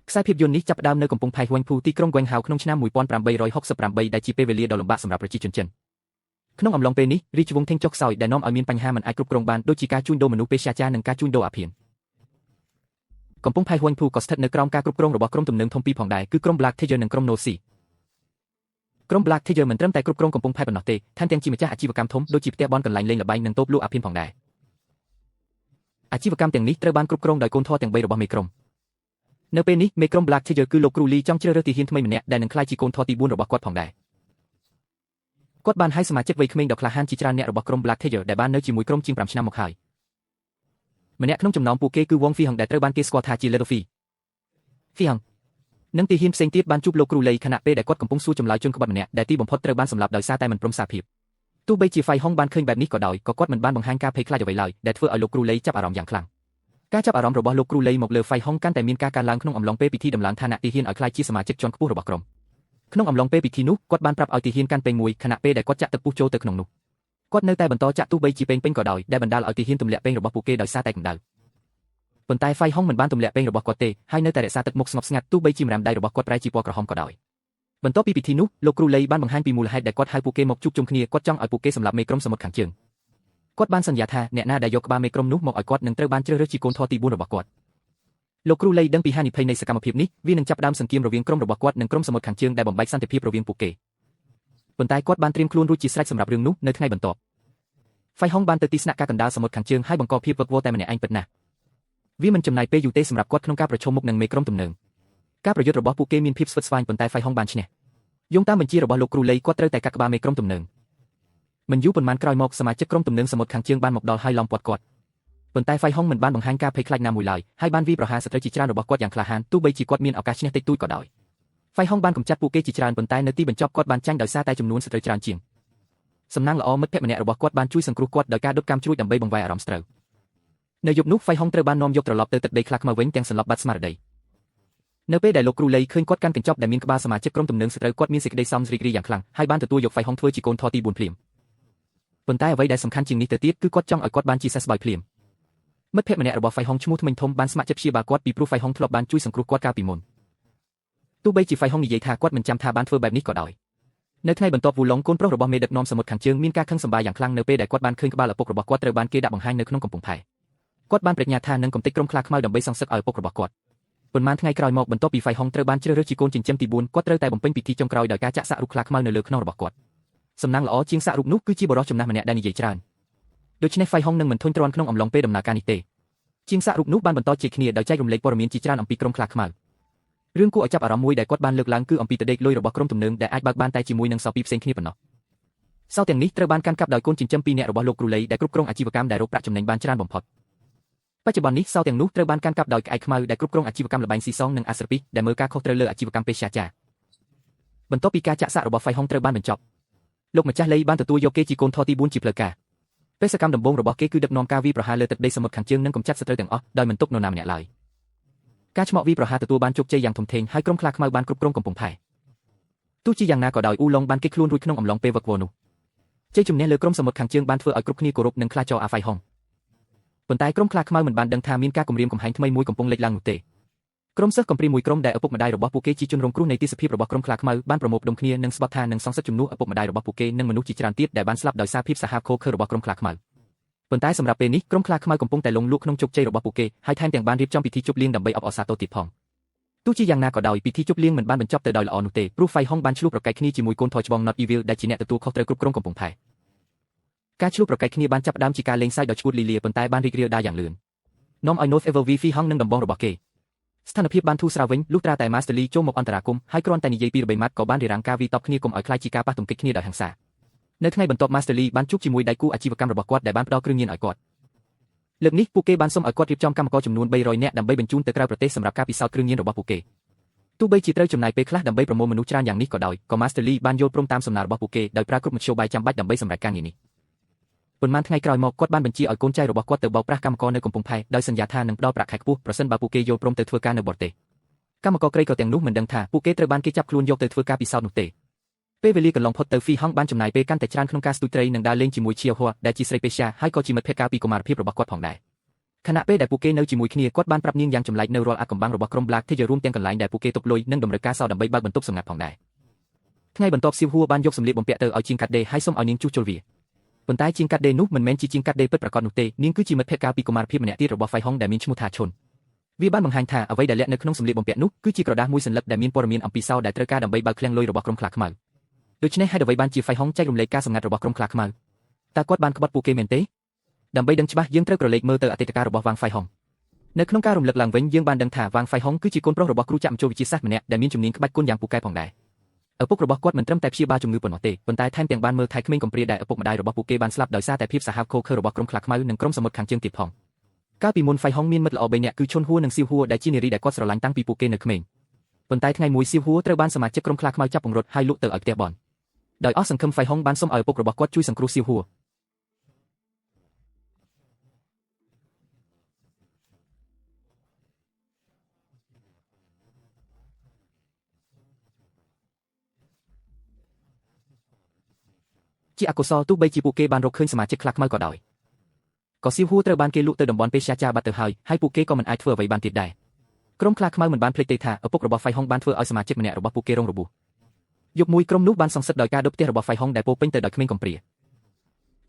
ខ្សែភាពយន្តនេះចាប់ផ្ដើមនៅកំពង់ផែហួយភូទីក្រុងហ្វេងហៅក្នុងឆ្នាំ1868ដែលជាពេលវេលាដ៏លំបាកសម្រាប់ប្រជាជនចិនក្នុងអំឡុងពេលនេះរាជវង្សថេងចុះខ្សោយដែលនាំឲ្យមានបញ្ហាមិនអាចគ្រប់គ្រងបានដូចជាការជួញដូរមនុស្សពេទ្យចារនិងការជួញដូរអាភៀនកំពង់ផែហួយភូក៏ស្ថិតនៅក្រោមការគ្រប់គ្រងរបស់ក្រុមទំនើងធំពីរផងដែរគឺក្រុម Black Tiger និងក្រុម Nossi ក្រុម Black Tiger មិនត្រឹមតែគ្រប់គ្រងកំពង់ផែប៉ុណ្ណោះទេថែមទាំងជាម្ចាស់អាជីវកម្មធំដូចជាផ្ទះបនកន្លែងលេងល្បែងនិងតូបលក់អាភៀនផងដែរអាជីវកម្មទាំងនេះត្រូវបានគ្រប់គ្រងដោយកូនធរទាំង3របស់មេក្រុមនៅពេលនេះមេក្រុម Black Tiger គឺលោកគ្រូលីចង់ជ្រើសរើសទាហានថ្មីម្នាក់ដែលនឹងក្លាយជាកូនធរទី4របស់គាត់ផងដែរគាត់បានហៅសមាជិកវ័យក្មេងដ៏ក្លាហានជាច្រើនអ្នករបស់ក្រុម Black Tiger ដែលបាននៅជាមួយក្រុមជាង5ឆ្នាំមកហើយម្នាក់ក្នុងចំណោមពួកគេគឺវងហ្វីហឹងដែលត្រូវបានគេស្គាល់ថាជា Little Phi ហ្វីហឹងនិងទាហានផ្សេងទៀតបានជួបលោកគ្រូលីខណៈពេលដែលគាត់កំពុងសួរចម្លើយជនក្បត់ម្នាក់ដែលទីបំផុតត្រូវបានសម្លាប់ដោយសារតែមិនព្រមសារភាពទោះបីជាហ្វៃហុងបានឃើញបែបនេះក៏ដោយក៏គាត់មិនបានបង្ហាញការភ័យខ្លាចអ្វីឡើយដែលធ្វើឲ្យលោកគ្រូលីចាប់អារម្មណ៍យ៉ាងខ្លាំងការចាប់អារម្មណ៍របស់លោកគ្រូលីមកលើហ្វៃហុងកាន់តែមានការកើនឡើងក្នុងអំឡុងពេលពិធីដំឡើងឋានៈទាហានឲ្យក្លាយជាសមាជិកជាន់ខ្ពស់របស់ក្រុមក្នុងអំឡុងពេលពិធីនោះគាត់បានប្រាប់ឲ្យទាហានកាន់ពេងមួយខណៈពេលដែលគាត់ចាក់ទឹកពុះចូលទៅក្នុងនោះគាត់នៅតែបន្តចាក់ទោះបីជាពេងក៏ដោយដែលបណ្ដាលឲ្យទាហានទម្លាក់ពេងរបស់ពួកគេដោយសារតែកម្ដៅប៉ុន្តែហ្វៃហុងមិនបានទម្លាក់ពេងរបស់គាត់ទេហើយនៅតែរក្សាទឹកមុខស្ងប់ស្ងាត់ទោះបីជាម្រាមដៃរបស់គាត់ប្រែជាពណ៌ក្រហមក៏ដោយបន្ទាប់ពីពិធីនោះលោកគ្រូលីបានបង្ហាញពីមូលហេតុដែលគាត់ហៅពួកគេមកជួបជុំគ្នាគាត់ចង់ឲ្យពួកគេសម្លាប់មេក្រុមសមុទ្រខាងជើងគាត់បានសន្យាថាអ្នកណាដែលយកក្បាលមេក្រុមនោះមកឲ្យគាត់នឹងត្រូវបានជ្រើសរើសជាកូនធរទី4របស់គាត់លោកគ្រូលីដឹងពីហានិភ័យនៃសកម្មភាពនេះវានឹងចាប់ផ្ដើមសង្គ្រាមរវាងក្រុមរបស់គាត់និងក្រុមសមុទ្រខាងជើងដែលបំបែកសន្តិភាពរវាងពួកគេប៉ុន្តែគាត់បានត្រៀមខ្លួនរួចជាស្រេចសម្រាប់រឿងនោះនៅថ្ងៃបន្ទាប់ហ្វៃហុងបានទៅទីស្នាក់ការកណ្ដាលសមុទ្រខាងជើងហើយបង្កភាពវឹកវរតែម្នាក់ឯងពិតណាស់វាមិនចំណាយពេលយូរទេសម្រាប់គាត់ក្នុងការប្រជុំមុខនឹងមេក្រុមទំនើងការប្រយុទ្ធរបស់ពួកគេមានភាពស្វិតស្វាញប៉ុន្តែហ្វៃហុងបានឈ្នះយោងតាមបញ្ជារបស់លោកគ្រូលីគាត់ត្រូវតែកាត់ក្បាលមេក្រុមទំនើងមិនយូរប៉ុន្មានក្រោយមកសមាជិកក្រុមទំនើងសមុទ្រខាងជើងបានមកដល់ហើយឡោមព័ទ្ធគាត់ប៉ុន្តែហ្វៃហុងមិនបានបង្ហាញការភ័យខ្លាចណាមួយឡើយហើយបានវាយប្រហារសត្រូវជាច្រើនរបស់គាត់យ៉ាងក្លាហានទោះបីជាគាត់មានឱកាសឈ្នះតិចតួចក៏ដោយហ្វៃហុងបានកម្ចាត់ពួកគេជាច្រើនប៉ុន្តែនៅទីបញ្ចប់គាត់បានចាញ់ដោយសារតែចំនួនសត្រូវច្រើនជាងសំណាងល្អមិត្តភក្តិម្នាក់របស់គាត់បានជួយសង្គ្រោះគាត់ដោយការដុតកាំជ្រួចដើម្បីបង្វែរអារម្មណ៍ស្រូវនៅយប់នោះហ្វៃហុងត្រូវបាននាំយកត្រឡប់ទៅទឹកដីខ្លាខ្មៅវិញទាំងសន្លប់បាត់ស្មារតីនៅពេលដែលលោកគ្រូលីឃើញគាត់កាន់កញ្ចប់ដែលមានក្បាលសមាជិកក្រុមទំនើងសត្រូវគាត់មានសេចក្តីសោមរីករាយយ៉ាងខ្លាំងហើយបានទទួលយកហ្វៃហុងធ្វើជាកូនធរទី4ភ្លាមប៉ុន្តែអ្វីដែលសំខាន់ជាងនេះទៅទៀតគឺគាត់ចង់ឲ្យគាត់បានជាសះស្បើយភ្លាមមិត្តភក្តិម្នាក់របស់ហ្វៃហុងឈ្មោះធ្មេញធំបានស្ម័គ្រចិត្តព្យាបាលគាត់ពីព្រោះហ្វៃហុងធ្លាប់បានជួយសង្គ្រោះគាត់កាលពីមុនទោះបីជាហ្វៃហុងនិយាយថាគាត់មិនចាំថាបានធ្វើបែបនេះក៏ដោយនៅថ្ងៃបន្ទាប់វូឡុងកូនប្រុសរបស់មេដឹកនាំសមុទ្រខាងជើងមានការខឹងសម្បារយ៉ាងខ្លាំងនៅពេលដែលគាត់បានឃើញក្បាលឪពុករបស់គាត់ត្រូវបានគេដាក់បង្ហាញនៅក្នុងកំពង់ផែគាត់បានប្រាជ្ញាថានឹងកំទេចក្រុមខ្លាខ្មៅដើម្បីសងសឹកឲ្យឪពុករបស់គាត់ប៉ុន្មានថ្ងៃក្រោយមកបន្ទាប់ពីហ្វៃហុងត្រូវបានជ្រើសរើសជាកូនចិញ្ចឹមទី4គាត់ត្រូវតែបំពេញពិធីចុងក្រោយដោយការចាក់សាក់រូបខ្លាខ្មៅនៅលើខ្នងរបស់គាត់សំណាងល្អជាងសាក់រូបនោះគឺជាបរិសុទ្ធចំណាស់ម្នាក់ដែលនិយាយច្រើនដូច្នេះហ្វៃហុងនឹងមិនធុញទ្រាន់ក្នុងអំឡុងពេលដំណើរការនេះទេជាងសាក់រូបនោះបានបន្តជែកគ្នាដោយចែករំលែកព័ត៌មានជាច្រើនអំពីក្រុមខ្លាខ្មៅរឿងគួរឲ្យចាប់អារម្មណ៍មួយដែលគាត់បានលើកឡើងគឺអំពីតដេកលុយរបស់ក្រុមទំនើងដែលអាចបើកបានតែជាមួយនឹងសោពីផ្សេងគ្នាប៉ុណ្ណោះសោទាំងនេះត្រូវបានកាន់កាប់ដោយកូនចិញ្ចឹម2នាក់របស់លោកគ្រូលីដែលគ្រប់គ្រងអាជីវកម្មដែលរកប្រាក់ចំណេញបានច្រើនបំផុតបច្ចុប្បន្ននេះសោទាំងនោះត្រូវបានកាន់កាប់ដោយក្អែកខ្មៅដែលគ្រប់គ្រងអាជីវកម្មល្បែងស៊ីសងនិងអាស្រពីដែលមើលការខុសត្រូវលើអាជីវកម្មពេទ្យចារបន្ទាប់ពីការចាក់សាក់របស់ហ្វៃហុងត្រូវបានបញ្ចប់លោកម្ចាស់លីបានទទួលយកគេជាកូនធរទី4ជាផ្លូវការបេសកកម្មដំបូងរបស់គេគឺដឹកនាំការវាយប្រហារលើទឹកដីសមុទ្រខាងជើងនិងកម្ចាត់សត្រូវទាំងអស់ដោយមិនទុកនរណាម្នាក់ឡើយការឆ្មក់វាយប្រហារទទួលបានជោគជ័យយ៉ាងធំធេងហើយក្រុមខ្លាខ្មៅបានគ្រប់គ្រងកំពង់ផែទោះជាយ៉ាងណាក៏ដោយអ៊ូឡុងបានគេចខ្លួនរួចក្នុងអំឡុងពេលវឹកវរនោះជ័យជំនះលើក្រុមសមុទ្រខាងជើងបានធ្វើឲ្យគ្រប់គ្នាគោរពនិងខ្លាចចោលអាហ្វៃហុងប៉ុន្តែក្រុមខ្លាខ្មៅមិនបានដឹងថាមានការគំរាមកំហែងថ្មីមួយកំពុងលេចឡើងនោះទេក្រុមសិស្សកំព្រាមួយក្រុមដែលឪពុកម្ដាយរបស់ពួកគេជាជនរងគ្រោះនៃទេសភាពរបស់ក្រុមខ្លាខ្មៅបានប្រមូលផ្ដុំគ្នានិងស្បត់ថានឹងសងសឹកជំនួសឪពុកម្ដាយរបស់ពួកគេនិងមនុស្សជាច្រើនទៀតដែលបានស្លាប់ដោយសារភាពសាហាវឃោរឃៅរបស់ក្រុមខ្លាខ្មៅប៉ុន្តែសម្រាប់ពេលនេះក្រុមខ្លាខ្មៅកំពុងតែលងលក់ក្នុងជោគជ័យរបស់ពួកគេហើយថែមទាំងបានរៀបចំពិធីជប់លៀងដើម្បីអបអរសាទរទៀតផងទោះជាយ៉ាងណាក៏ដោយពិធីជប់លៀងមិនបានបញ្ចប់ទៅដោយល្អនោះទេព្រោះហ្វៃហុងបានឆ្លោះប្រកែកគ្នាជាមួយកូនធរច្បង Not Evil ដែលជាអ្នកទទួលខុសត្រូវគ្រប់គ្រងកំពង់ផែការឆ្លោះប្រកែកគ្នាបានចាប់ផ្ដើមជាការលេងសើចដ៏ឈួតលីលាប៉ុន្តែបានរីករាលដាលយ៉ាងលឿននាំឲ្យ North Evil V ហ្វីហុងនិងដំបងរបស់គេស្ថានភាពបានធូរស្រាលវិញលុះត្រាតែ Master Lee ចូលមកអន្តរាគមន៍ហើយគ្រាន់តែនិយាយពីរបីម៉ាត់ក៏បានរារាំងការវាយតប់គ្នាកុំឲ្យខ្លាចជាការប៉ះទង្គិចគ្នាដោយហិង្សានៅថ្ងៃបន្ទាប់ Master Lee បានជួបជាមួយដៃគូអាជីវកម្មរបស់គាត់ដែលបានផ្ដល់គ្រឿងញៀនឲ្យគាត់លើកនេះពួកគេបានសុំឲ្យគាត់រៀបចំកម្មករចំនួន300នាក់ដើម្បីបញ្ជូនទៅក្រៅប្រទេសសម្រាប់ការពិសោធន៍គ្រឿងញៀនរបស់ពួកគេទោះបីជាត្រូវចំណាយពេលខ្លះដើម្បីប្រមូលមនុស្សច្រើនយ៉ាងនេះក៏ដោយក៏ Master Lee បានយល់ព្រមតាមសំណើរបស់ពួកគេដោយប្រើគ្រប់មធ្យោបាយចាំបាច់ដើម្បីសម្រេចការងារនេះប៉ុន្មានថ្ងៃក្រោយមកគាត់បានបញ្ជាឲ្យកូនចៅរបស់គាត់ទៅបោកប្រាស់កម្មករនៅកំពង់ផែដោយសន្យាថានឹងផ្ដល់ប្រាក់ខែខ្ពស់ប្រសិនបើពួកគេយល់ព្រមទៅធ្វើការនៅបរទេសកម្មករក្រីក្រទាំងនោះមិនដឹងថាពួកគេត្រូវបានគេចាប់ខ្លួនយកទៅធ្វើការពិសោធន៍នោះទេពេលវេលាកន្លងផុតទៅហ្វីហុងបានចំណាយពេលកាន់តែច្រើនក្នុងការស្ទូចត្រីនិងដើរលេងជាមួយឈៀវហួរដែលជាស្រីពេទ្យហើយក៏ជាមិត្តភក្តិកាលពីកុមារភាពរបស់គាត់ផងដែរ ខណៈពេលដែលពួកគេនៅជាមួយគ្នាគាត់បានប្រាប់នាងយ៉ាងចម្លែកនៅរាល់អាថ៌កំបាំងរបស់ក្រុម Black Tiger រួមទាំងកន្លែងដែលពួកគេទុកលុយនិងតម្រូវការសោដើម្បីបើកបន្ទប់សម្ងាត់ផងដែរថ្ងៃបន្ទាប់សៀវហួរបានយកសម្លៀកបំពាក់ទៅឲ្យជាងកាត់ដេរហើយសុំឲ្យនាងជួសជុលវាប៉ុន្តែជាងកាត់ដេរនោះមិនមែនជាជាងកាត់ដេរពិតប្រាកដនោះទេនាងគឺជាមិត្តភក្តិកាលពីកុមារភាពម្នាក់ទៀតរបស់ Phai Hong ដែលមានឈ្មោះថាឈុនវាបានបង្ហាញថាអ្វីដែលលាក់នៅក្នុងសម្លៀកបំពាក់នោះគឺជាក្រដាសមួយសន្លឹកដែលមានព័ត៌មានអំពីសោដែលត្រូវការដើម្បីបើកឃ្លាំងលុយរបស់ក្រុមខ្លាខ្មៅដូច្នេះហេតុអ្វីបានជា Phai Hong ចែករំលែកការសម្ងាត់របស់ក្រុមខ្លាខ្មៅតើគាត់បានក្បត់ពួកគេមែនទេដើម្បីដឹងច្បាស់យើងត្រូវក្រឡេកមើលទៅអតីតកាលរបស់ Wang Phai Hong នៅក្នុងការរំលឹកឡើងវិញយើងបានដឹងថា Wang Phai Hong គឺជាកូនប្រុសរបស់គ្រូចាក់មជ្ឈវិទ្យាសាស្ត្រម្នាក់ដែលមានជំនាញក្បាច់គុនយ៉ាងពូកែផងដែរឪពុករបស់គាត់មិនត្រឹមតែព្យាបាលជំងឺប៉ុណ្ណោះទេប៉ុន្តែថែមទាំងបានមើលថែក្មេងកំព្រាដែលឪពុកម្ដាយរបស់ពួកគេបានស្លាប់ដោយសារតែភាពសាហាវឃោរឃៅរបស់ក្រុមខ្លាខ្មៅនិងក្រុមសមុទ្រខាងជើងទៀតផងកាលពីមុន Phai Hong មានមិត្តល្អ3នាក់គឺឈុនហួរនិងសៀវហួរដែលជានារីដែលគាត់ស្រឡាញ់តាំងពីពួកគេនៅក្មេងប៉ុន្តែថ្ងៃមួយសៀវហួរត្រូវបានសមាជិកក្រុមខ្លាខ្មៅចាប់ពង្រត់ហើយលក់ទៅឲ្យផ្ទះបនដោយអស់សង្ឃឹម Phai Hong បានសុំឲ្យឪពុករបស់គាត់ជួយសង្គ្រោះសៀវហួរជាអកុសលទោះបីជាពួកគេបានរកឃើញសមាជិកខ្លាខ្មៅក៏ដោយក៏សៀវហួរត្រូវបានគេលក់ទៅតំបន់ពេទ្យចាបាត់ទៅហើយពួកគេក៏មិនអាចធ្វើអ្វីបានទៀតដែរក្រុមខ្លាខ្មៅមិនបានភ្លេចទេថាឪពុករបស់ Phai Hong បានធ្វើឲ្យសមាជិកម្នាក់របស់ពួកគេរងរបួសយប់មួយក្រុមនោះបានសងសឹកដោយការដុតផ្ទះរបស់ Phai Hong ដែលពោពេញទៅដោយក្មេងកំព្រា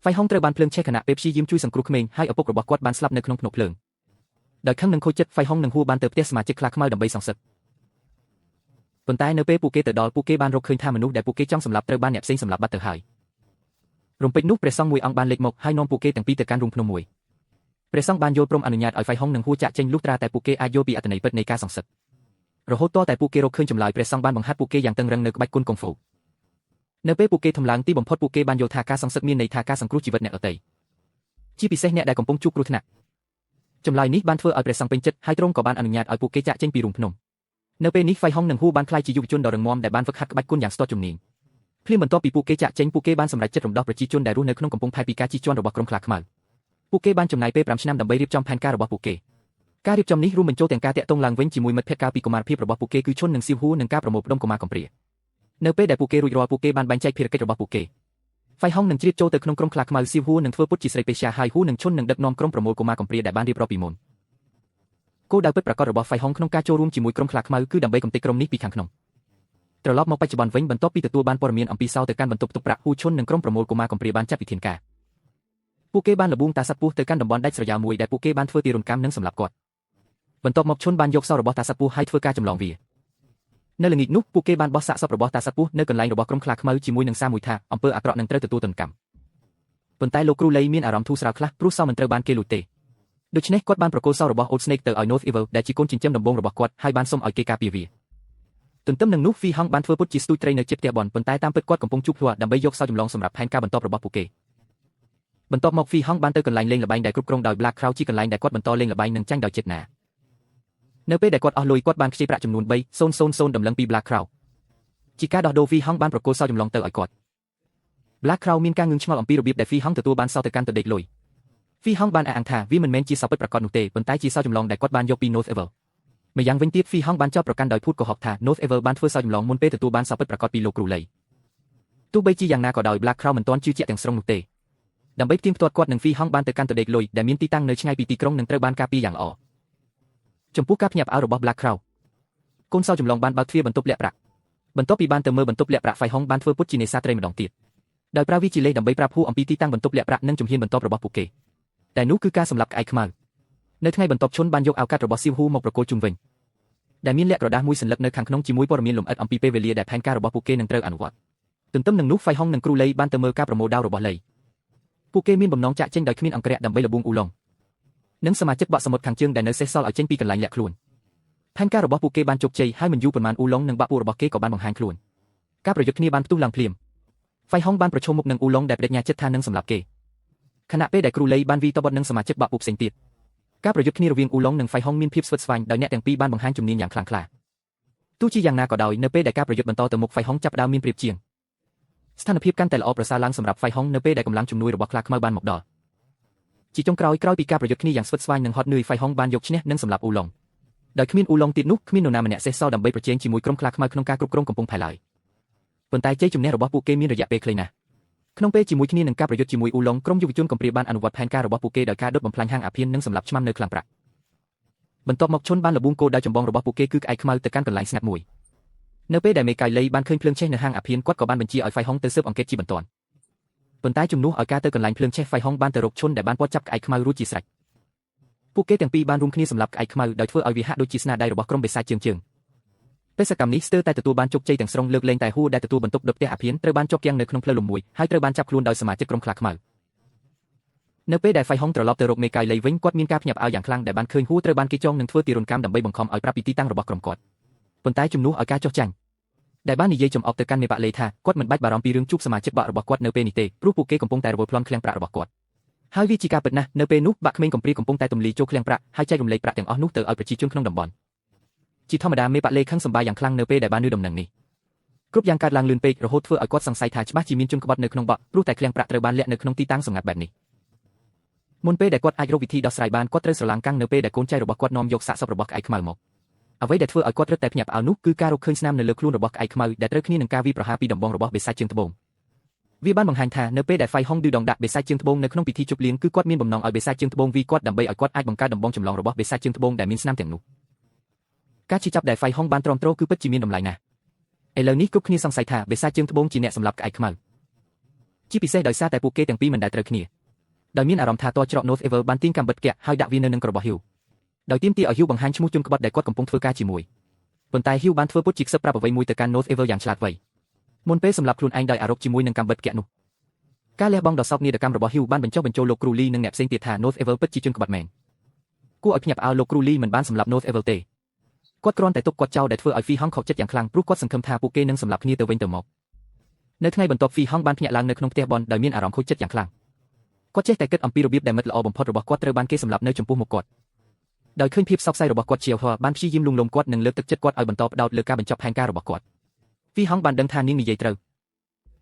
Phai Hong ត្រូវបានភ្លើងឆេះខណៈពេលព្យាយាមជួយសង្គ្រោះក្មេងហើយឪពុករបស់គាត់បានស្លាប់នៅក្នុងភ្នក់ភ្លើងដោយខឹងនឹងខូចចិត្ត Phai Hong និងហួរបានទៅផ្ទះសមាជិកខ្លាខ្មៅដើម្បីសងសឹកប៉ុន្តែនៅពេលពួកគេទៅដល់ពួកគេបានរកឃើញថាមនុស្សដែលពួកគេចង់សម្លាប់ត្រូវបានអ្នកផ្សេងសម្លាប់បាត់ទៅហើយរំពេចនោះព្រះសង្ឃមួយអង្គបានលេចមកហើយនាំពួកគេទាំងពីរទៅកាន់រូងភ្នំមួយព្រះសង្ឃបានយល់ព្រមអនុញ្ញាតឲ្យ Phai Hong និងហួរចាក់ចេញលុះត្រាតែពួកគេអាចយល់ពីអត្ថន័យពិតនៃការសងសឹករហូតតតែពួកគេរកឃើញចម្លើយព្រះសង្ឃបានបង្ហាត់ពួកគេយ៉ាងតឹងរឹងនៅក្បាច់គុនកុងហ្វូនៅពេលពួកគេធំឡើងទីបំផុតពួកគេបានយល់ថាការសងសឹកមានន័យថាការសង្គ្រោះជីវិតអ្នកដទៃជាពិសេសអ្នកដែលកំពុងជួបគ្រោះថ្នាក់ចម្លើយនេះបានធ្វើឲ្យព្រះសង្ឃពេញចិត្តហើយទ្រង់ក៏បានអនុញ្ញាតឲ្យពួកគេចាក់ចេញពីរូងភ្នំនៅពេលនេះ Phai Hong និងហួរបានក្លាយជាយុវជនដ៏រឹងមាំដែលបានហ្វឹកហាត់ក្បាច់គុនយ៉ាងស្ទាត់ជំនាញភ្លាមបន្ទាប់ពីពួកគេចាក់ចេញពួកគេបានសម្រេចចិត្តរំដោះប្រជាជនដែលរស់នៅក្នុងកំពង់ផែពីការជិះជាន់របស់ក្រុមខ្លាខ្មៅពួកគេបានចំណាយពេល5ឆ្នាំដើម្បីរៀបចំផែនការរបស់ពួកគេការរៀបចំនេះរួមបញ្ចូលទាំងការតាក់ទងឡើងវិញជាមួយមិត្តភក្តិកាលពីកុមារភាពរបស់ពួកគេគឺឈុននិងសៀវហួរនិងការប្រមូលផ្ដុំកុមារកំព្រានៅពេលដែលពួកគេរួចរាល់ពួកគេបានបែងចែកភារកិច្ចរបស់ពួកគេ Phai Hong នឹងជ្រៀតចូលទៅក្នុងក្រុមខ្លាខ្មៅសៀវហួរនឹងធ្វើពុតជាស្រីពេជ្រហើយហួរនិងឈុននឹងដឹកនាំក្រុមប្រមូលកុមារកំព្រាដែលបានរៀបរាប់ពីមុនគោលដៅពិតប្រាកដរបស់ Phai Hong ក្នុងការចូលរួមជាមួយក្រុមខ្លាខ្មៅគឺដើម្បីកំទេចក្រុមនេះពីខាងក្នុងត្រឡប់មកបច្ចុប្បន្នវិញបន្ទាប់ពីទទួលបានព័ត៌មានអំពីសោទៅកាន់បន្ទប់ទុកប្រាក់ហួរឈុននិងក្រុមប្រមូលកុមារកំព្រាបានចាត់វិធានការពួកគេបានលបួងតាសត្វពស់ទៅកាន់តំបន់ដាច់ស្រយាលមួយដែលពួកគេបានធ្វើទារុណកម្មនិងសម្លាប់គាត់បន្ទាប់មកឈុនបានយកសោរបស់តាសត្វពស់ហើយធ្វើការចម្លងវានៅល្ងាចនោះពួកគេបានបោះសាកសពរបស់តាសត្វពស់នៅកន្លែងរបស់ក្រុមខ្លាខ្មៅជាមួយនឹងសារមួយថាអំពើអាក្រក់នឹងត្រូវទទួលទណ្ឌកម្មប៉ុន្តែលោកគ្រូលីមានអារម្មណ៍ធូរស្រាលខ្លះព្រោះសោមិនត្រូវបានគេលួចទេដូច្នេះគាត់បានប្រគល់សោរបស់ Old Snake ទៅឲ្យ North Evil ដែលជាកូនចិញ្ចឹមដំបូងរបស់គាត់ហើយបានសុំឲ្យគេការពារវាទន្ទឹមនឹងនោះ Phai Hong បានធ្វើពុតជាស្ទូចត្រីនៅជិតផ្ទះបនប៉ុន្តែតាមពិតគាត់កំពុងជួបភ្លាដើម្បីយកសោចម្លងសម្រាប់ផែនការបន្តរបស់ពួកគេបន្ទាប់មក Phai Hong បានទៅកន្លែងលេងល្បែងដែលគ្រប់គ្រងដោយ Black Crow ជាកន្លែងដែលគាត់បន្តលេងល្បែងនិងចាញ់ដោយចិត្តណានៅពេលដែលគាត់អស់លុយគាត់បានខ្ចីប្រាក់ចំនួន3,000 ដំឡឹងពី Black Crow ជាការដោះដូរ Phai Hong បានប្រគល់សោចម្លងទៅឲ្យគាត់ Black Crow មានការងឿងឆ្ងល់អំពីរបៀបដែល Phai Hong ទទួលបានសោទៅកាន់ទៅដេកលុយ Phai Hong បានអះអាងថាវាមិនមែនជាសោពិតប្រាកដនោះទេប៉ុន្តែជាសោចម្លងដែលគាត់បានយកពី North Evil ម្យ៉ាងវិញទៀត Phai Hong បានចោទប្រកាន់ដោយភូតកុហកថា North Evil បានធ្វើសោចម្លងមុនពេលទទួលបានសោពិតប្រាកដពីលោកគ្រូលីទោះបីជាយ៉ាងណាក៏ដោយ Black Crow មិនទាន់ជឿជាក់ទាំងស្រុងនោះទេដើម្បីផ្ទៀងផ្ទាត់គាត់និង Phai Hong បានទៅកាន់ទៅដេកលុយដែលមានទីតាំងនៅឆ្ងាយពីទីក្រុងនិងត្រូវបានការពារយ៉ាងល្អចំពោះការភ្ញាក់ផ្អើលរបស់ Black Crow កូនសោចម្លងបានបើកទ្វារបន្ទប់លាក់ប្រាក់បន្ទាប់ពីបានទៅមើលបន្ទប់លាក់ប្រាក់ Phai Hong បានធ្វើពុតជានេសាទត្រីម្ដងទៀតដោយប្រើវាជាលេសដើម្បីប្រាប់ហួរអំពីទីតាំងបន្ទប់លាក់ប្រាក់និងជំហានបន្ទាប់របស់ពួកគេតែនោះគឺការសម្លាប់ក្អែកខ្មៅនៅថ្ងៃបន្ទាប់ឈុនបានយកឱកាសរបស់សៀវហួរមកប្រគល់ជុំវិញដែលមានលក្ខក្រដាសមួយសន្លឹកនៅខាងក្នុងជាមួយព័ត៌មានលម្អិតអំពីពេលវេលាដែលផែនការរបស់ពួកគេនឹងត្រូវអនុវត្តទន្ទឹមនឹងនោះ Phai Hong និងគ្រូលីបានទៅមើលការប្រមូលដាវរបស់លីពួកគេមានបំណងចាក់ចេញដោយគ្មានអង្គរៈដើម្បីលបួងអ៊ូឡុងនិងសមាជិកបកសមុទ្រខាងជើងដែលនៅសេសសល់ឲ្យចេញពីកន្លែងលាក់ខ្លួនផែនការរបស់ពួកគេបានជោគជ័យហើយមិនយូរប៉ុន្មានអ៊ូឡុងនិងបាក់ពួករបស់គេក៏បានបង្ហាញខ្លួនការប្រយុទ្ធគ្នាបានផ្ទុះឡើងភ្លាម Phai Hong បានប្រឈមមុខនឹងអ៊ូឡុងដែលបដិញ្ញាចិត្តថានឹងសម្លាប់គេខណៈពេលដែលគ្រូលីបានវីតបត់នឹងសមាជិកបាក់ពួកផ្សេងទៀតការប្រយុទ្ធគ្នារវាងអ៊ូឡុងនិង Phai Hong មានភាពស្វិតស្វាញដោយអ្នកទាំងពីរបានបង្ហាញជំនាញយ៉ាងខ្លាំងក្លាទោះជាយ៉ាងណាក៏ដោយនៅពេលដែលការប្រយុទ្ធបន្តទៅមុខ Phai Hong ចាប់ផ្ដើមមានប្រៀបជាងស្ថានភាពកាន់តែល្អប្រសើរឡើងសម្រាប់ Phai Hong នៅពេលដែលកម្លាំងជំនួយរបស់ខ្លាខ្មៅបានមកដល់ជាចុងក្រោយពីការប្រយុទ្ធគ្នាយ៉ាងស្វិតស្វាញនិងហត់នឿយ Phai Hong បានយកឈ្នះនិងសម្លាប់អ៊ូឡុងដោយគ្មានអ៊ូឡុងទៀតនោះគ្មាននរណាម្នាក់សេះសល់ដើម្បីប្រជែងជាមួយក្រុមខ្លាខ្មៅក្នុងការគ្រប់គ្រងកំពង់ផែឡើយប៉ុន្តែជ័យជំនះរបស់ពួកគេមានរយៈពេលខ្លីណាស់ ក្នុងពេលជាមួយគ្នានឹងការប្រយុទ្ធជាមួយអ៊ូឡុងក្រុមយុវជនកំព្រាបានអនុវត្តផែនការរបស់ពួកគេដោយការដុតបំផ្លាញហាងអាភៀននិងសម្លាប់ឆ្មាំនៅខ្លាំងប្រាក់បន្ទាប់មកឈុនបានលបួងគោលដៅចម្បងរបស់ពួកគេគឺក្អែកខ្មៅទៅកាន់កន្លែងស្ងាត់មួយនៅពេលដែលមេកៃលីបានឃើញភ្លើងឆេះនៅហាងអាភៀនគាត់ក៏បានបញ្ជាឲ្យហ្វៃហុងទៅស៊ើបអង្កេតជាបន្ទាន់ប៉ុន្តែជំនួសឲ្យការទៅកន្លែងភ្លើងឆេះហ្វៃហុងបានទៅរកឈុនដែលបានពាត់ចាប់ក្អែកខ្មៅរួចជាស្រេចពួកគេទាំងពីរបានរួមគ្នាសម្លាប់ក្អែកខ្មៅដោយធ្វើឲ្យវាហាក់ដូចជាស្នាដៃរបស់ក្រុមបិសាចជើងបេសកកម្មនេះស្ទើរតែទទួលបានជោគជ័យទាំងស្រុងលើកលែងតែហ៊ូដែលទទួលបន្ទុកដុតផ្ទះអាភៀនត្រូវបានជាប់គាំងនៅក្នុងផ្លូវលំមួយហើយត្រូវបានចាប់ខ្លួនដោយសមាជិកក្រុមខ្លាខ្មៅនៅពេលដែលហ្វៃហុងត្រឡប់ទៅរកមេកៃលីវិញគាត់មានការភ្ញាក់ផ្អើលយ៉ាងខ្លាំងដែលបានឃើញហ៊ូត្រូវបានគេចងនឹងធ្វើទារុណកម្មដើម្បីបង្ខំឲ្យប្រាប់ពីទីតាំងរបស់ក្រុមគាត់ប៉ុន្តែជំនួសឲ្យការចោះចាញ់ដែលបាននិយាយចំអកទៅកាន់មេប៉ាឡេថាគាត់មិនបាច់បារម្ភពីរឿងជួបសមាជិកបករបស់គាត់នៅពេលនេះទេព្រោះពួកគេកំពុងតែរវល់ប្លន់ឃ្លាំងប្រាក់របស់គាត់ហើយវាជាការពិតណាស់នៅពេលនោះបាក់ក្មេងកំព្រាកំពុងតែទម្លាយចូលឃ្លាំងប្រាក់ហើយចែករំលែកប្រាក់ទាំងអស់នោះទៅឲ្យប្រជាជនក្នុងតំបន់ជាធម្មតាមេប៉ាឡេខឹងសម្បាយយ៉ាងខ្លាំងនៅពេលដែលបានឮដំណឹងនេះគ្រប់យ៉ាងកើតឡើងលឿនពេករហូតធ្វើឲ្យគាត់សង្ស័យថាច្បាស់ជាមានជនក្បត់នៅក្នុងបកព្រោះតែឃ្លាំងប្រាក់ត្រូវបានលាក់នៅក្នុងទីតាំងសម្ងាត់បែបនេះមុនពេលដែលគាត់អាចរកវិធីដោះស្រាយបានគាត់ត្រូវស្រឡាំងកាំងនៅពេលដែលកូនចៅរបស់គាត់នាំយកសាកសពរបស់ក្អែកខ្មៅមកអ្វីដែលធ្វើឲ្យគាត់រឹតតែភ្ញាក់ផ្អើលនោះគឺការរកឃើញស្នាមនៅលើខ្លួនរបស់ក្អែកខ្មៅដែលត្រូវគ្នានឹងការវាយប្រហារពីដំបងរបស់បេសាចជើងត្បូងវាបានបង្ហាញថានៅពេលដែលហ្វៃហុងឌឺដងដាក់បេសាចជើងត្បូងនៅក្នុងពិធីជប់លៀងគឺគាត់មានបំណងឲ្យបេសាចជើងត្បូងវាគាត់ដើម្បីឲ្យគាត់អាចបង្កើតដំបងចម្លងរបស់បេសាចជើងត្បូងដែលមានស្នាមទាំងនោះការជិះចាប់ដែលហ្វៃហុងបានទ្រាំទ្រគឺពិតជាមានតម្លៃណាស់ឥឡូវនេះគ្រប់គ្នាសង្ស័យថាបេសាចជើងត្បូងជាអ្នកសម្លាប់ក្អែកខ្មៅជាពិសេសដោយសារតែពួកគេទាំងពីរមិនដែលត្រូវគ្នាដោយមានអារម្មណ៍ថាតច្រក North Evil បានទាញកាំបិទកាក់ហើយដាក់វានៅនឹងរបស់ហ៊ីវដោយទាមទារឲ្យហ៊ីវបង្ហាញឈ្មោះជនក្បត់ដែលគាត់កំពុងធ្វើការជាមួយប៉ុន្តែហ៊ីវបានធ្វើពុតជាខ្សឹបប្រាប់អ្វីមួយទៅកាន់ North Evil យ៉ាងឆ្លាតវៃមុនពេលសម្លាប់ខ្លួនឯងដោយអារម្មណ៍ជាមួយនឹងកាំបិទកាក់នោះការលះបង់ដ៏សោកនាដកម្មរបស់ហ៊ីវបានបញ្ចុះបញ្ចូលលោកគ្រូលីនិងអ្នកផ្សេងទៀតថា North Evil ពិតជាជនក្បត់មែនគួរឲ្យភ្ញាក់ផ្អើលលោកគ្រូលីមិនបានសម្លាប់ North Evil ទេគាត់គ្រាន់តែទុកគាត់ចោលដែលធ្វើឲ្យហ្វីហុងខកចិត្តយ៉ាងខ្លាំងព្រោះគាត់សង្ឃឹមថាពួកគេនឹងសម្លាប់គ្នាទៅវិញទៅមកនៅថ្ងៃបន្ទាប់ហ្វីហុងបានភ្ញាក់ឡើងនៅក្នុងផ្ទះបនដោយមានអារម្មណ៍ខូចចិត្តយ៉ាងខ្លាំងគាត់ចេះតែគិតអំពីរបៀបដែលមិត្តល្អបំផុតរបស់គាត់ត្រូវបានគេសម្លាប់នៅចំពោះមុខគាត់ដោយឃើញភាពសោកស្ដាយរបស់គាត់ជាហោះបានព្យាយាមលួងលោមគាត់និងលើកទឹកចិត្តគាត់ឲ្យបន្តផ្ដោតលើការបញ្ចប់ផែនការរបស់គាត់ហ្វីហុងបានដឹងថានាងនិយាយត្រូវ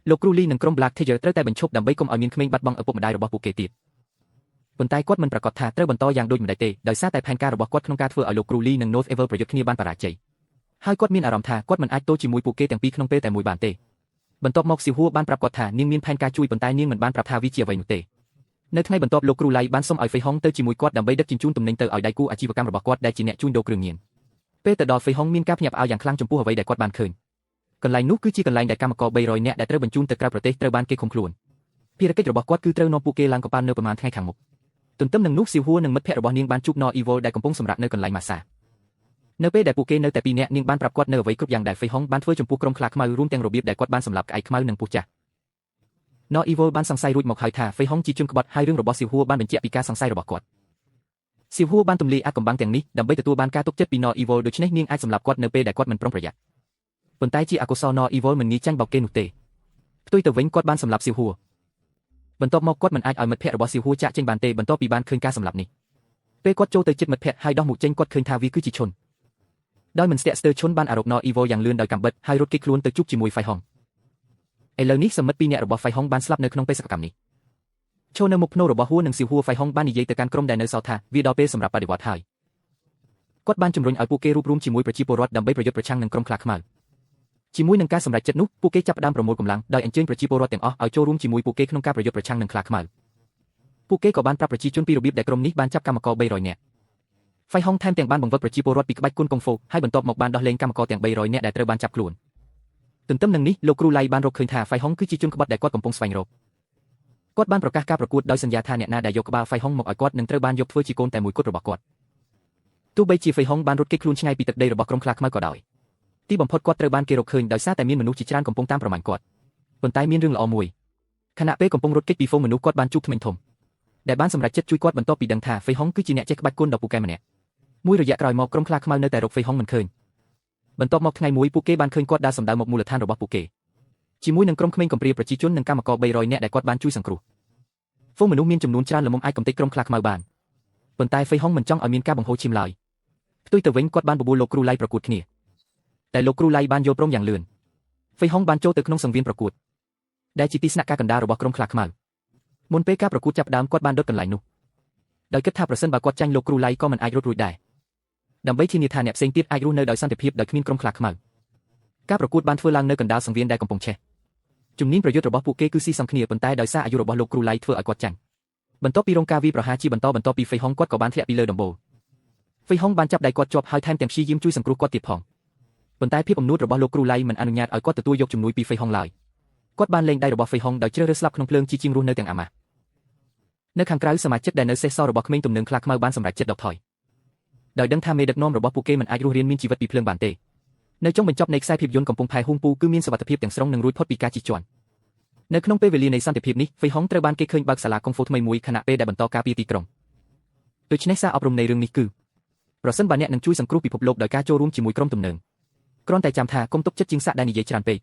លោកគ្រូលីនិងក្រុម Black Tiger ត្រូវតែបញ្ឈប់ដើម្បីកុំឲ្យមានក្មេងបាត់បង់ឪពុកម្ដាយរបស់ពួកគេទៀតប៉ុន្តែគាត់មិនប្រកាសថាត្រូវបន្តយ៉ាងដូចម្ដេចទេដោយសារតែផែនការរបស់គាត់ក្នុងការធ្វើឲ្យលោកគ្រូលីនិង North Evil ប្រយុទ្ធគ្នាបានបរាជ័យហើយគាត់មានអារម្មណ៍ថាគាត់មិនអាចទល់ជាមួយពួកគេទាំងពីរក្នុងពេលតែមួយបានទេបន្ទាប់មកស៊ីហួរបានប្រាប់គាត់ថានាងមានផែនការជួយប៉ុន្តែនាងមិនបានប្រាប់ថាវាជាអ្វីនោះទេនៅថ្ងៃបន្ទាប់លោកគ្រូឡៃបានសុំឲ្យហ្វេហុងទៅជាមួយគាត់ដើម្បីដឹកជញ្ជូនទំនិញទៅឲ្យដៃគូអាជីវកម្មរបស់គាត់ដែលជាអ្នកជួញដូរគ្រឿងញៀនពេលទៅដល់ហ្វេហុងមានការភ្ញាក់ផ្អើលយ៉ាងខ្លាំងចំពោះអ្វីដែលគាត់បានឃើញកន្លែងនោះគឺជាកន្លែងដែលកម្មករ300នាក់ដែលត្រូវបញ្ជូនទៅក្រៅប្រទេសត្រូវបានគេឃុំខ្លួនភារកិច្ចរបស់គាត់គឺត្រូវនាំពួកគេឡើងកប៉ាល់នៅប្រមាណថ្ងៃខាងមុខទន្ទឹមនឹងនោះស៊ីហួរនិងមិត្តភ័ក្តិរបស់នាងបានជួប No Evil ដែលកំពុងសម្រាកនៅកន្លែងម៉ាសានៅពេលដែលពួកគេនៅតែពីរនាក់នាងបានប្រាប់គាត់នៅអ្វីគ្រប់យ៉ាងដែលហ្វេហុងបានធ្វើចំពោះក្រុមខ្លាខ្មៅរួមទាំងរបៀបដែលគាត់បានសម្លាប់ក្អែកខ្មៅនិងពស់ចាស់ No Evil បានសង្ស័យរួចមកហើយថាហ្វេហុងជាជនក្បត់ហើយរឿងរបស់ស៊ីហួរបានបញ្ជាក់ពីការសង្ស័យរបស់គាត់ស៊ីហួរបានទម្លាយអាថ៌កំបាំងទាំងនេះដើម្បីទទួលបានការទុកចិត្តពី No Evil ដូច្នេះនាងអាចសម្លាប់គាត់នៅពេលដែលគាត់មិនប្រុងប្រយ័ត្នប៉ុន្តែជាអកុសល No Evil មិនងាយចាញ់បោកគេនោះទេផ្ទុយទៅវិញគាត់បានសម្លាប់ស៊ីហួរបន្ទាប់មកគាត់មិនអាចឲ្យមិត្តភ័ក្តិរបស់ស៊ីហួរចាក់ចេញបានទេបន្ទាប់ពីបានឃើញការសម្លាប់នេះពេលគាត់ចូលទៅជិតមិត្តភ័ក្តិហើយដោះមុខចេញគាត់ឃើញថាវាគឺជាឈុនដោយមិនស្ទាក់ស្ទើរឈុនបានអារក No Evil យ៉ាងលឿនដោយកាំបិតហើយរត់គេចខ្លួនទៅជួបជាមួយហ្វៃហុងឥឡូវនេះសមិទ្ធពីរនាក់របស់ហ្វៃហុងបានស្លាប់នៅក្នុងបេសកកម្មនេះឈរនៅមុខភ្នូររបស់ហួរនិងស៊ីហួរហ្វៃហុងបាននិយាយទៅកាន់ក្រុមដែលនៅសល់ថាវាដល់ពេលសម្រាប់បដិវត្តហើយគាត់បានជំរុញឲ្យពួកគេរួបរวมជាមួយប្រជាពលរដ្ឋដើម្បីប្រយុទ្ធប្រឆាំងនឹងក្រុមខ្លាខ្មៅជាមួយនឹងការសម្រេចចិត្តនោះពួកគេចាប់ផ្ដើមប្រមូលកម្លាំងដោយអញ្ជើញប្រជាពលរដ្ឋទាំងអស់ឲ្យចូលរួមជាមួយពួកគេក្នុងការប្រយុទ្ធប្រឆាំងនឹងខ្លាខ្មៅពួកគេក៏បានប្រាប់ប្រជាជនពីរបៀបដែលក្រុមនេះបានចាប់កម្មករ300នាក់ហ្វៃហុងថែមទាំងបានបង្វឹកប្រជាពលរដ្ឋពីក្បាច់គុណកុងហ្វូហើយបន្ទាប់មកបានដោះលែងកម្មករទាំង300នាក់ដែលត្រូវបានចាប់ខ្លួនទន្ទឹមនឹងនេះលោកគ្រូឡៃបានរកឃើញថាហ្វៃហុងគឺជាជនក្បត់ដែលគាត់កំពុងស្វែងរកគាត់បានប្រកាសការប្រកួតដោយសន្យាថាអ្នកណាដែលយកក្បាលហ្វៃហុងមកឲ្យគាត់នឹងត្រូវបានយកធ្វើជាកូនតែមួយគត់របស់គាត់ទោះបីជាហ្វៃហុងបានរត់គេចខ្លួនឆ្ងាយពីទឹកដីរបស់ក្រុមខ្លាខ្មៅក៏ដោយទីបំផុតគាត់ត្រូវបានគេរកឃើញដោយសារតែមានមនុស្សជាច្រើនកំពុងតាមប្រមាញ់គាត់ប៉ុន្តែមានរឿងល្អមួយខណៈពេលកំពុងរត់គេចពីហ្វូងមនុស្សគាត់បានជួបក្មេងធំដែលបានសម្រេចចិត្តជួយគាត់បន្ទាប់ពីដឹងថាហ្វេហុងគឺជាអ្នកចេះក្បាច់គុណដ៏ពូកែម្នាក់មួយរយៈក្រោយមកក្រុមខ្លាខ្មៅនៅតែរកហ្វេហុងមិនឃើញបន្ទាប់មកថ្ងៃមួយពួកគេបានឃើញគាត់ដើរសម្ដៅមកមូលដ្ឋានរបស់ពួកគេជាមួយនឹងក្រុមក្មេងកំព្រាប្រជាជននិងកម្មករ300នាក់ដែលគាត់បានជួយសង្គ្រោះហ្វូងមនុស្សមានចំនួនច្រើនល្មមអាចកំទេចក្រុមខ្លាខ្មៅបានប៉ុន្តែហ្វេហុងមិនចង់ឲ្យមានការបង្ហូរឈាមឡើយផ្ទុយទៅវិញគាត់បានបបួលលោកគ្រូឡៃប្រកួតគ្នាតែលោកគ្រូឡៃបានយល់ព្រមយ៉ាងលឿនហ្វេហុងបានចូលទៅក្នុងសង្វៀនប្រកួតដែលជាទីស្នាក់ការកណ្ដាលរបស់ក្រុមខ្លាខ្មៅមុនពេលការប្រកួតចាប់ផ្ដើមគាត់បានដុតកន្លែងនោះដោយគិតថាប្រសិនបើគាត់ចាញ់លោកគ្រូឡៃក៏មិនអាចរត់រួចដែរដើម្បីធានាថាអ្នកផ្សេងទៀតអាចរស់នៅដោយសន្តិភាពដោយគ្មានក្រុមខ្លាខ្មៅការប្រកួតបានធ្វើឡើងនៅកណ្ដាលសង្វៀនដែលកំពុងឆេះ ជំនាញប្រយុទ្ធរបស់ពួកគេគឺស៊ីសងគ្នាប៉ុន្តែដោយសារអាយុរបស់លោកគ្រូឡៃធ្វើឲ្យគាត់ចាញ់បន្ទាប់ពីរងការវាយប្រហារជាបន្តពីហ្វេហុងគាត់ក៏បានធ្លាក់ពីលើដំបូលហ្វេហុងបានចាប់ដៃគាត់ជាប់ហើយថែមទាំងព្យាយាមជួយសង្គ្រោះគាត់ទៀតផងប៉ុន្តែភាពអំនួតរបស់លោកគ្រូឡៃមិនអនុញ្ញាតឲ្យគាត់ទទួលយកជំនួយពីហ្វេហុងឡើយគាត់បានលែងដៃរបស់ហ្វេហុងដោយជ្រើសរើសស្លាប់ក្នុងភ្លើងជាជាងរស់នៅទាំងអាម៉ាស់នៅខាងក្រៅសមាជិកដែលនៅសេសសល់របស់ក្មេងទំនើងខ្លាខ្មៅបានសម្រេចចិត្តដកថយដោយដឹងថាមេដឹកនាំរបស់ពួកគេមិនអាចរស់រានមានជីវិតពីភ្លើងបានទេនៅចុងបញ្ចប់នៃខ្សែភាពយន្តកំពង់ផែហួងពូគឺមានសុវត្ថិភាពទាំងស្រុងនិងរួចផុតពីការជិះជាន់នៅក្នុងពេលវេលានៃសន្តិភាពនេះហ្វេហុងត្រូវបានគេឃើញបើកសាលាកុងហ្វូថ្មីមួយខណៈពេលដែលបន្តការពារទីក្រុងដូច្នេះសារអប់រំនៃរឿងនេះគឺប្រសិនបើអ្នកនឹងជួយសង្គ្រោះពិភពលោកដោយការចូលរួមជាមួយក្រុមទំនើងគ្រាន់តែចាំថាកុំទុកចិត្តជាងសាក់ដែលនិយាយច្រើនពេក